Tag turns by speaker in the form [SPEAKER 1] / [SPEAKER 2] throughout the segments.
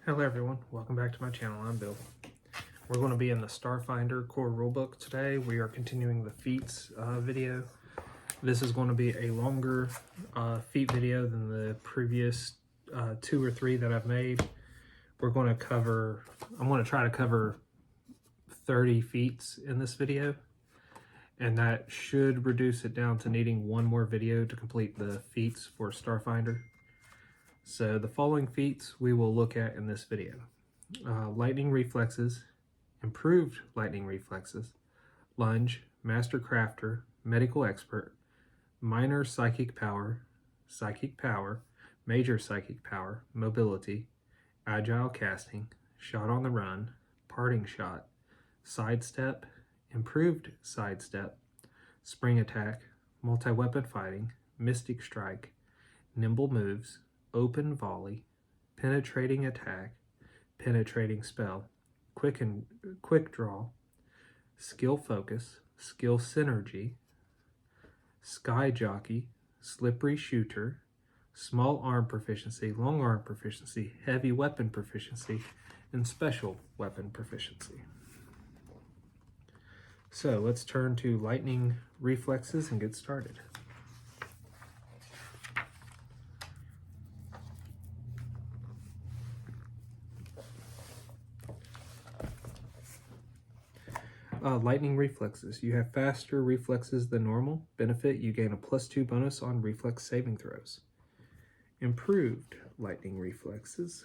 [SPEAKER 1] Hello everyone, welcome back to my channel. I'm Bill. We're going to be in the Starfinder core rulebook today. We are continuing the Feats video. This is going to be a longer feat video than the previous 2 or 3 that I've made. I'm going to try to cover 30 feats in this video, and that should reduce it down to needing one more video to complete the feats for Starfinder. So the following feats we will look at in this video: lightning reflexes, improved lightning reflexes, lunge, master crafter, medical expert, minor psychic power, major psychic power, mobility, agile casting, shot on the run, parting shot, sidestep, improved sidestep, spring attack, multi-weapon fighting, mystic strike, nimble moves, open volley, penetrating attack, penetrating spell, quick draw, skill focus, skill synergy, sky jockey, slippery shooter, small arm proficiency, long arm proficiency, heavy weapon proficiency, and special weapon proficiency. So let's turn to lightning reflexes and get started. Lightning reflexes. You have faster reflexes than normal. Benefit, you gain a +2 bonus on reflex saving throws. Improved lightning reflexes.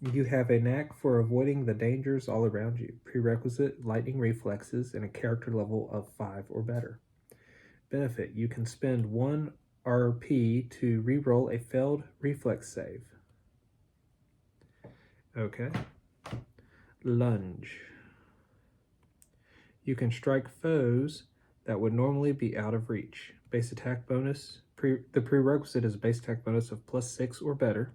[SPEAKER 1] You have a knack for avoiding the dangers all around you. Prerequisite, lightning reflexes and a character level of 5 or better. Benefit, you can spend 1 RP to reroll a failed reflex save. Okay. Lunge. You can strike foes that would normally be out of reach. Base attack bonus. The prerequisite is a base attack bonus of +6 or better.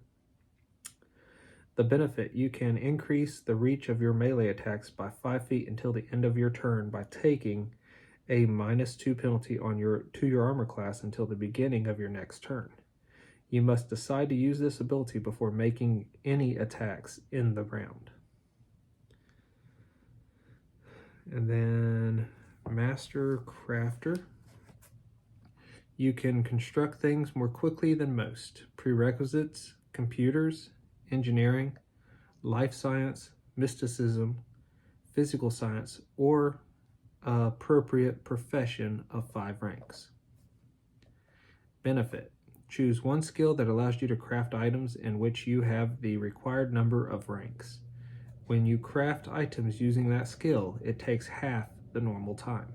[SPEAKER 1] The benefit, you can increase the reach of your melee attacks by 5 feet until the end of your turn by taking a -2 penalty to your armor class until the beginning of your next turn. You must decide to use this ability before making any attacks in the round. And then Master Crafter. You can construct things more quickly than most. Prerequisites, computers, engineering, life science, mysticism, physical science, or appropriate profession of 5 ranks. Benefit, choose one skill that allows you to craft items in which you have the required number of ranks. When you craft items using that skill, it takes half the normal time.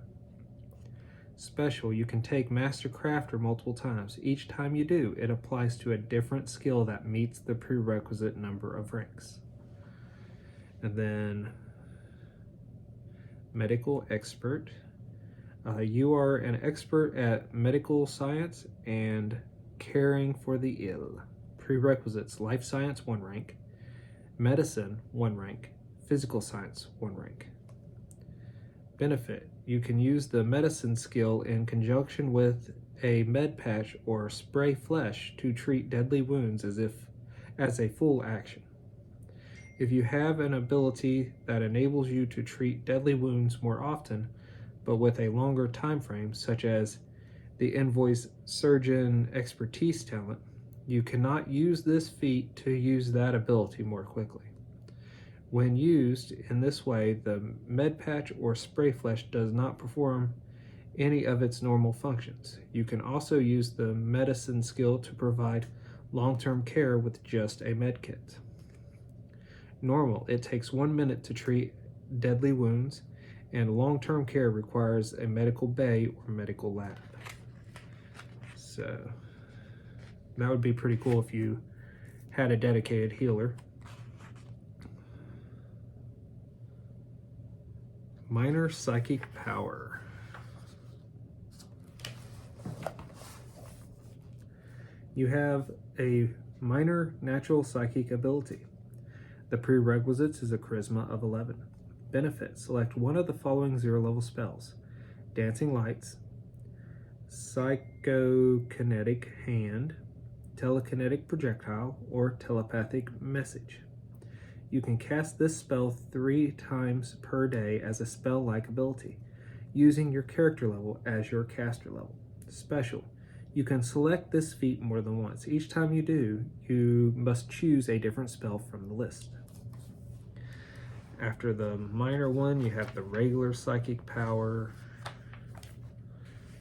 [SPEAKER 1] Special, you can take Master Crafter multiple times. Each time you do, it applies to a different skill that meets the prerequisite number of ranks. And then Medical Expert. You are an expert at medical science and caring for the ill. Prerequisites, life science 1 rank, medicine 1 rank, physical science 1 rank. Benefit, you can use the medicine skill in conjunction with a med patch or spray flesh to treat deadly wounds as a full action. If you have an ability that enables you to treat deadly wounds more often, but with a longer time frame, such as the Envoy's Surgeon Expertise talent, you cannot use this feat to use that ability more quickly. When used in this way, the med patch or spray flesh does not perform any of its normal functions. You can also use the medicine skill to provide long-term care with just a med kit. Normal, it takes 1 minute to treat deadly wounds, and long-term care requires a medical bay or medical lab. So that would be pretty cool if you had a dedicated healer. Minor psychic power. You have a minor natural psychic ability. The prerequisites is a charisma of 11. Benefit, select one of the following 0-level spells: Dancing Lights, Psychokinetic Hand, telekinetic projectile, or telepathic message. You can cast this spell 3 times per day as a spell-like ability, using your character level as your caster level. Special. You can select this feat more than once. Each time you do, you must choose a different spell from the list. After the minor one, you have the regular psychic power.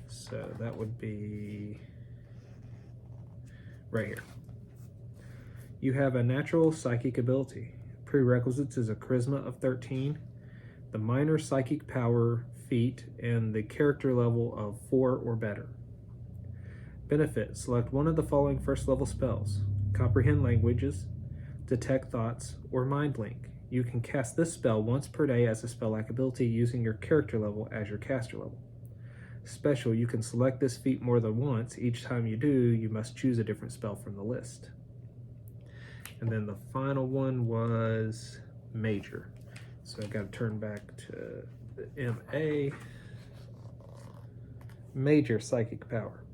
[SPEAKER 1] So that would be right here. You have a natural psychic ability. Prerequisites is a charisma of 13, the minor psychic power feat, and the character level of 4 or better. Benefit, select one of the following first level spells: comprehend languages, detect thoughts, or mind link. You can cast this spell once per day as a spell-like ability, using your character level as your caster level. Special, you can select this feat more than once. Each time you do, you must choose a different spell from the list. And then the final one was major. So I got to turn back to the MA. Major psychic power.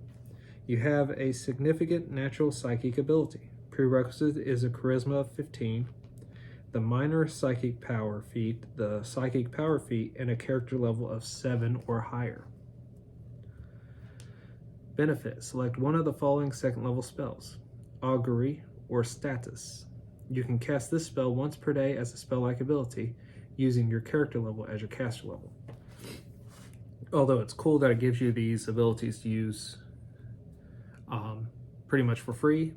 [SPEAKER 1] You have a significant natural psychic ability. Prerequisite is a charisma of 15, the minor psychic power feat, the psychic power feat, and a character level of 7 or higher. Benefit, select one of the following second level spells: augury or status. You can cast this spell once per day as a spell-like ability, using your character level as your caster level. Although it's cool that it gives you these abilities to use pretty much for free.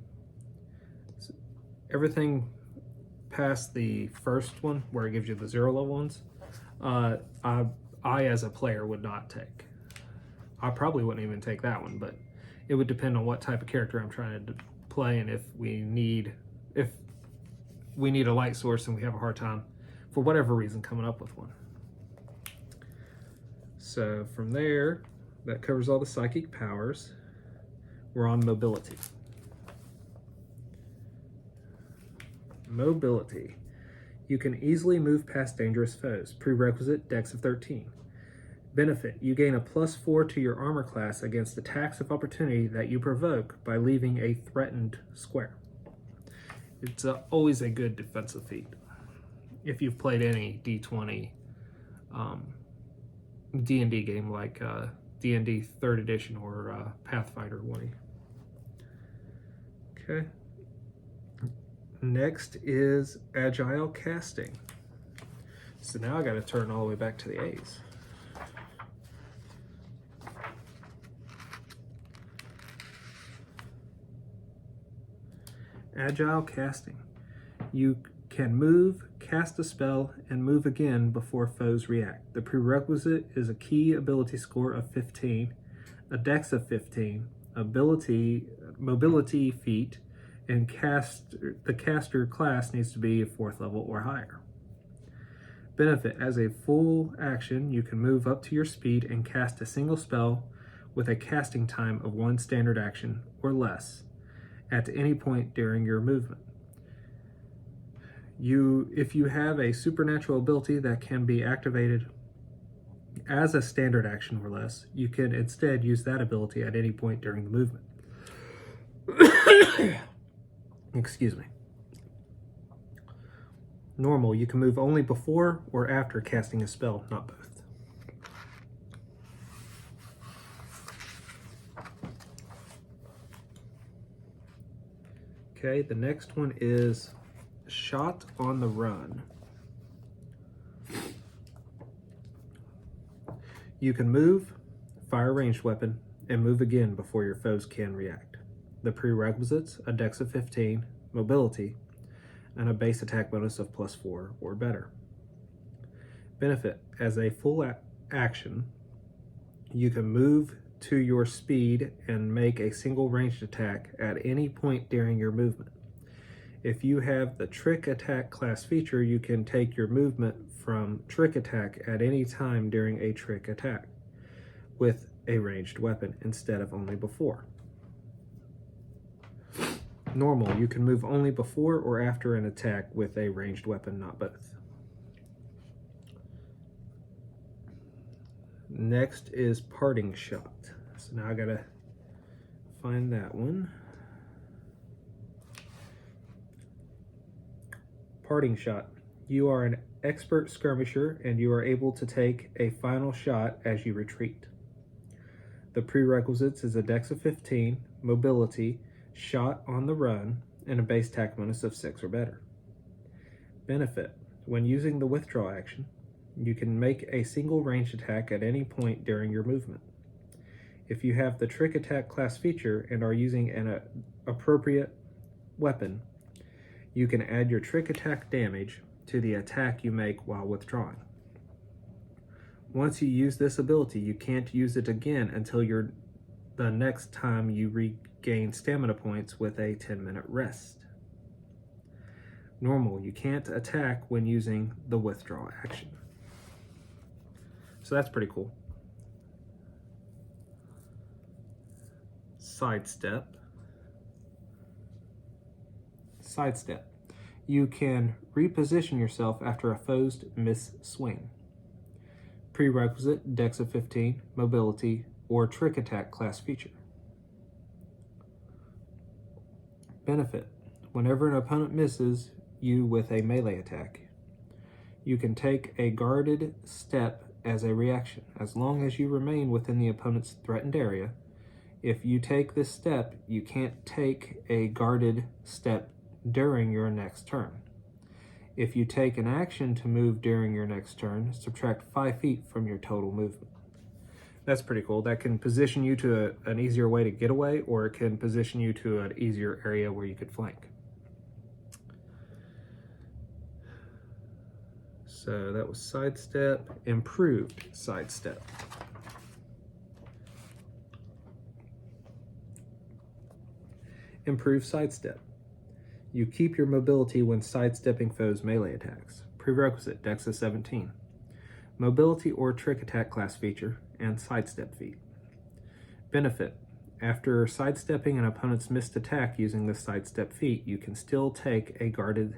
[SPEAKER 1] Everything past the first one, where it gives you the 0 level ones, I as a player would not take. I probably wouldn't even take that one, but it would depend on what type of character I'm trying to play, and if we need a light source and we have a hard time, for whatever reason, coming up with one. So from there, that covers all the psychic powers. We're on mobility. Mobility. You can easily move past dangerous foes. Prerequisite, Dex of 13. Benefit, you gain a +4 to your armor class against attacks of opportunity that you provoke by leaving a threatened square. It's always a good defensive feat. If you've played any D20 D&D game like D&D 3rd edition or Pathfinder 1. Okay. Next is agile casting. So now I got to turn all the way back to the A's. Agile casting. You can move, cast a spell, and move again before foes react. The prerequisite is a key ability score of 15, a dex of 15, mobility feat, and the caster class needs to be a 4th level or higher. Benefit, as a full action, you can move up to your speed and cast a single spell with a casting time of 1 standard action or less at any point during your movement. If you have a supernatural ability that can be activated as a standard action or less, you can instead use that ability at any point during the movement. Excuse me. Normal, you can move only before or after casting a spell, not both. Okay, the next one is shot on the run. You can move, fire a ranged weapon, and move again before your foes can react. The prerequisites, a dex of 15, mobility, and a base attack bonus of +4 or better. Benefit, as a full action, you can move to your speed and make a single ranged attack at any point during your movement. If you have the trick attack class feature, you can take your movement from trick attack at any time during a trick attack with a ranged weapon instead of only before. Normal, you can move only before or after an attack with a ranged weapon, not both. Next is parting shot. So now I gotta find that one. parting shot. You are an expert skirmisher and you are able to take a final shot as you retreat. The prerequisites is a dex of 15, mobility, shot on the run, and a base attack bonus of 6 or better. Benefit: when using the withdraw action, you can make a single ranged attack at any point during your movement. If you have the trick attack class feature and are using an appropriate weapon, you can add your trick attack damage to the attack you make while withdrawing. Once you use this ability, you can't use it again until the next time you regain stamina points with a 10-minute rest. Normal: you can't attack when using the withdraw action. So that's pretty cool. Sidestep. Sidestep. You can reposition yourself after a foe's miss swing. Prerequisite: dex of 15, mobility, or trick attack class feature. Benefit: whenever an opponent misses you with a melee attack, you can take a guarded step as a reaction, as long as you remain within the opponent's threatened area. If you take this step, you can't take a guarded step during your next turn. If you take an action to move during your next turn, subtract 5 feet from your total movement. That's pretty cool. That can position you to an easier way to get away, or it can position you to an easier area where you could flank. So that was sidestep. Improved sidestep. Improved sidestep. You keep your mobility when sidestepping foes' melee attacks. Prerequisite: dex of 17. Mobility or trick attack class feature, and sidestep feat. Benefit: after sidestepping an opponent's missed attack using the sidestep feat, you can still take a guarded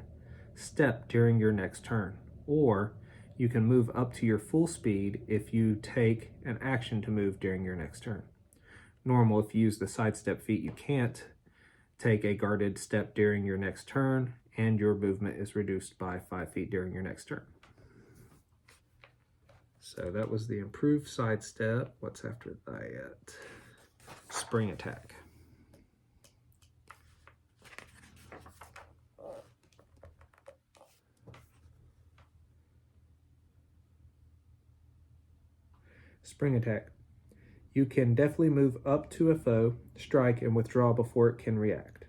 [SPEAKER 1] step during your next turn, or you can move up to your full speed if you take an action to move during your next turn. Normal: if you use the sidestep feat, you can't take a guarded step during your next turn, and your movement is reduced by 5 feet during your next turn. So that was the improved sidestep. What's after that? Spring attack. Spring attack. You can definitely move up to a foe, strike, and withdraw before it can react.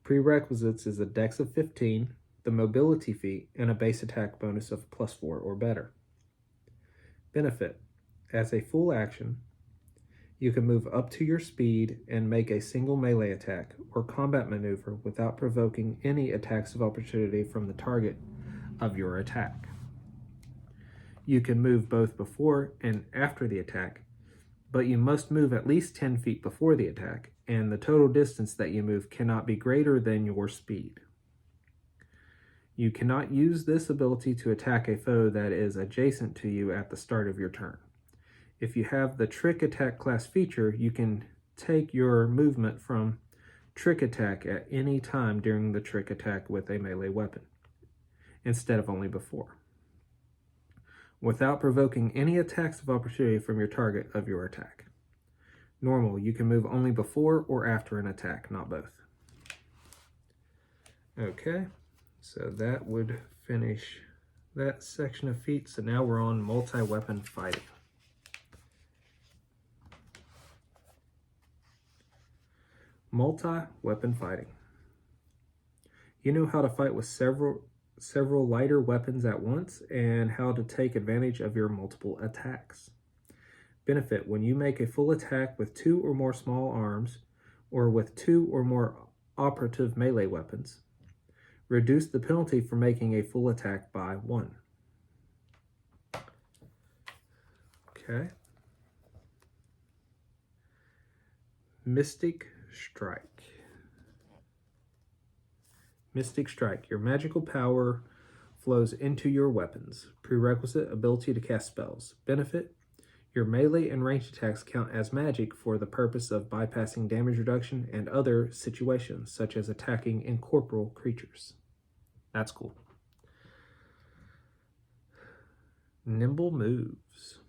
[SPEAKER 1] Prerequisites is a dex of 15, the mobility feat, and a base attack bonus of +4 or better. Benefit: as a full action, you can move up to your speed and make a single melee attack or combat maneuver without provoking any attacks of opportunity from the target of your attack. You can move both before and after the attack, but you must move at least 10 feet before the attack, and the total distance that you move cannot be greater than your speed. You cannot use this ability to attack a foe that is adjacent to you at the start of your turn. If you have the trick attack class feature, you can take your movement from trick attack at any time during the trick attack with a melee weapon, instead of only before, without provoking any attacks of opportunity from your target of your attack. Normal: you can move only before or after an attack, not both. Okay, so that would finish that section of feats. So now we're on multi-weapon fighting. Multi-weapon fighting. You know how to fight with several lighter weapons at once, and how to take advantage of your multiple attacks. Benefit: when you make a full attack with 2 or more small arms, or with 2 or more operative melee weapons, reduce the penalty for making a full attack by 1. Okay. Mystic Strike. Mystic Strike. Your magical power flows into your weapons. Prerequisite: ability to cast spells. Benefit: your melee and ranged attacks count as magic for the purpose of bypassing damage reduction and other situations, such as attacking incorporeal creatures. That's cool. Nimble moves.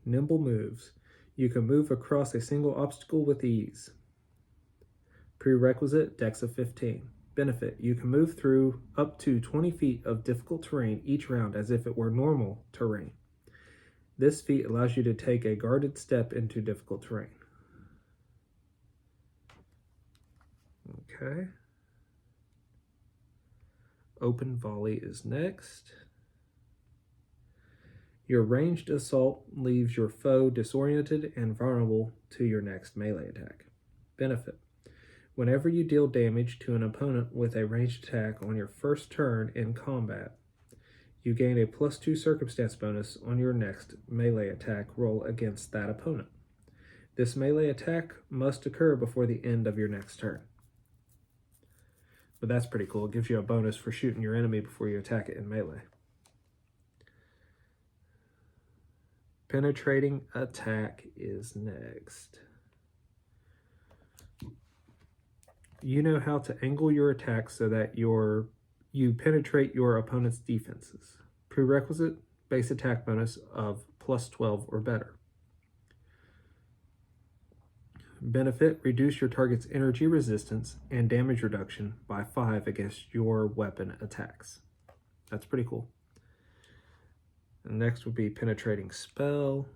[SPEAKER 1] Nimble moves. You can move across a single obstacle with ease. Prerequisite, dex of 15. Benefit, you can move through up to 20 feet of difficult terrain each round as if it were normal terrain. This feat allows you to take a guarded step into difficult terrain. Okay. Open volley is next. Your ranged assault leaves your foe disoriented and vulnerable to your next melee attack. Benefit, whenever you deal damage to an opponent with a ranged attack on your first turn in combat, you gain a +2 circumstance bonus on your next melee attack roll against that opponent. This melee attack must occur before the end of your next turn. But that's pretty cool. It gives you a bonus for shooting your enemy before you attack it in melee. Penetrating attack is next. You know how to angle your attack so that you penetrate your opponent's defenses. Prerequisite, base attack bonus of +12 or better. Benefit, reduce your target's energy resistance and damage reduction by 5 against your weapon attacks. That's pretty cool. And next would be penetrating spell.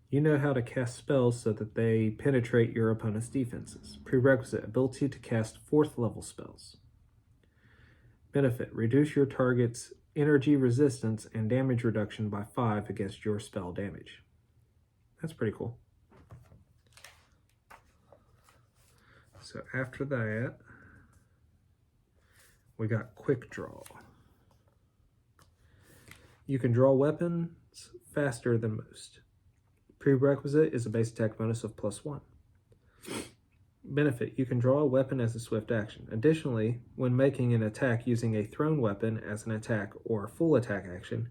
[SPEAKER 1] You know how to cast spells so that they penetrate your opponent's defenses. Prerequisite, ability to cast 4th level spells. Benefit, reduce your target's energy resistance and damage reduction by 5 against your spell damage. That's pretty cool. So after that, we got quick draw. You can draw weapons faster than most. Prerequisite is a base attack bonus of +1. Benefit, you can draw a weapon as a swift action. Additionally, when making an attack using a thrown weapon as an attack or full attack action,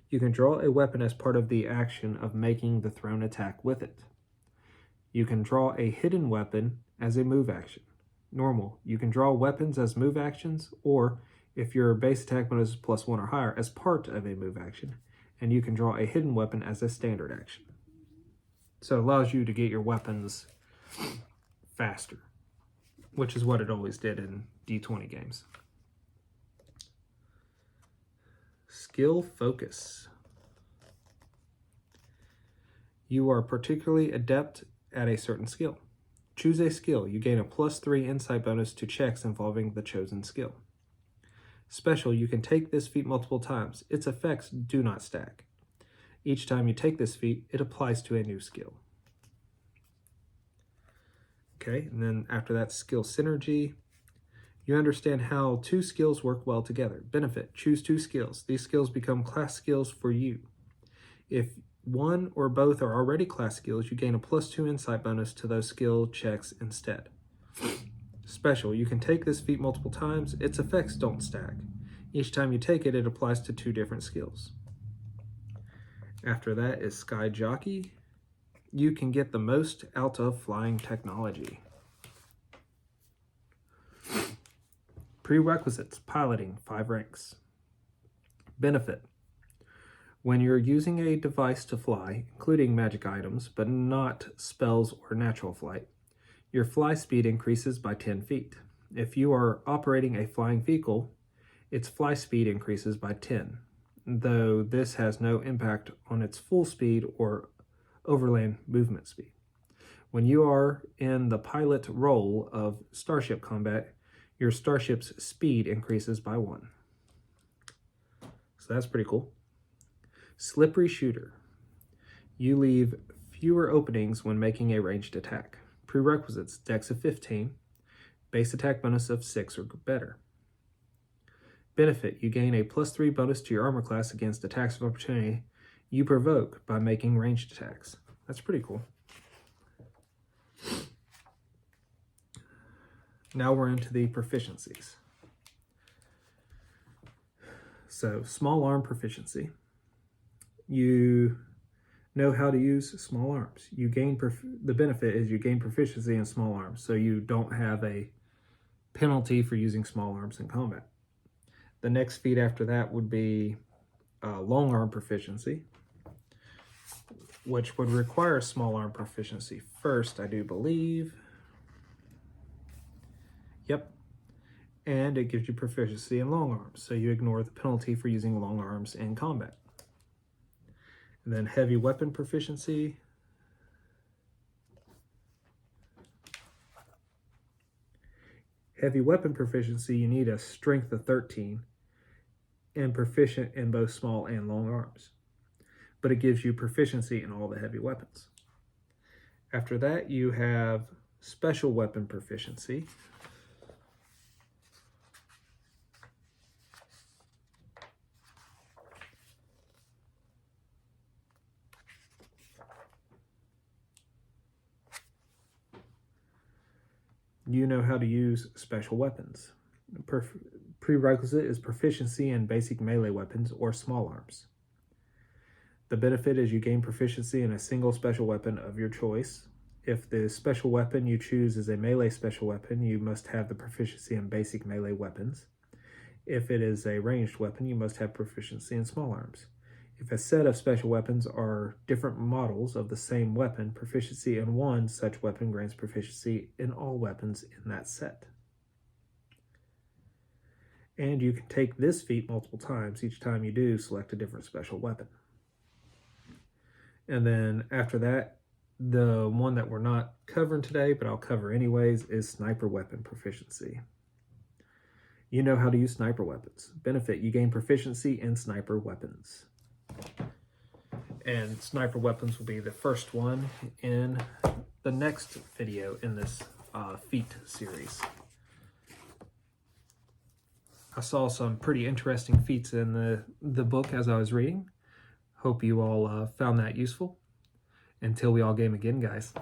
[SPEAKER 1] you can draw a weapon as part of the action of making the thrown attack with it. You can draw a hidden weapon as a move action. Normal, you can draw weapons as move actions, or if your base attack bonus is +1 or higher, as part of a move action, and you can draw a hidden weapon as a standard action. So it allows you to get your weapons faster, which is what it always did in D20 games. Skill focus. You are particularly adept at a certain skill. Choose a skill. You gain a +3 insight bonus to checks involving the chosen skill. Special, you can take this feat multiple times. Its effects do not stack. Each time you take this feat, it applies to a new skill. Okay, and then after that, skill synergy. You understand how 2 skills work well together. Benefit, choose 2 skills. These skills become class skills for you. If one or both are already class skills, you gain a +2 insight bonus to those skill checks instead. Special, you can take this feat multiple times. Its effects don't stack. Each time you take it, it applies to 2 different skills. After that is Sky Jockey. You can get the most out of flying technology. Prerequisites, piloting, 5 ranks. Benefit, when you're using a device to fly, including magic items, but not spells or natural flight, your fly speed increases by 10 feet. If you are operating a flying vehicle, its fly speed increases by 10, though this has no impact on its full speed or overland movement speed. When you are in the pilot role of starship combat, your starship's speed increases by 1. So that's pretty cool. Slippery shooter. You leave fewer openings when making a ranged attack. Prerequisites, dex of 15, base attack bonus of 6 or better. Benefit, you gain a +3 bonus to your armor class against attacks of opportunity you provoke by making ranged attacks. That's pretty cool. Now we're into the proficiencies. So, small arm proficiency. You know how to use small arms. You gain the benefit is you gain proficiency in small arms, so you don't have a penalty for using small arms in combat. The next feat after that would be long arm proficiency, which would require small arm proficiency first, I do believe. Yep. And it gives you proficiency in long arms, so you ignore the penalty for using long arms in combat. And then heavy weapon proficiency. Heavy weapon proficiency, you need a strength of 13 and proficient in both small and long arms. But it gives you proficiency in all the heavy weapons. After that, you have special weapon proficiency. You know how to use special weapons. Prerequisite is proficiency in basic melee weapons or small arms. The benefit is you gain proficiency in a single special weapon of your choice. If the special weapon you choose is a melee special weapon, you must have the proficiency in basic melee weapons. If it is a ranged weapon, you must have proficiency in small arms. If a set of special weapons are different models of the same weapon, proficiency in one such weapon grants proficiency in all weapons in that set. And you can take this feat multiple times. Each time you do, select a different special weapon. And then after that, the one that we're not covering today, but I'll cover anyways, is sniper weapon proficiency. You know how to use sniper weapons. Benefit, you gain proficiency in sniper weapons. And sniper weapons will be the first one in the next video in this feat series. I saw some pretty interesting feats in the book as I was reading. Hope you all found that useful. Until we all game again, guys.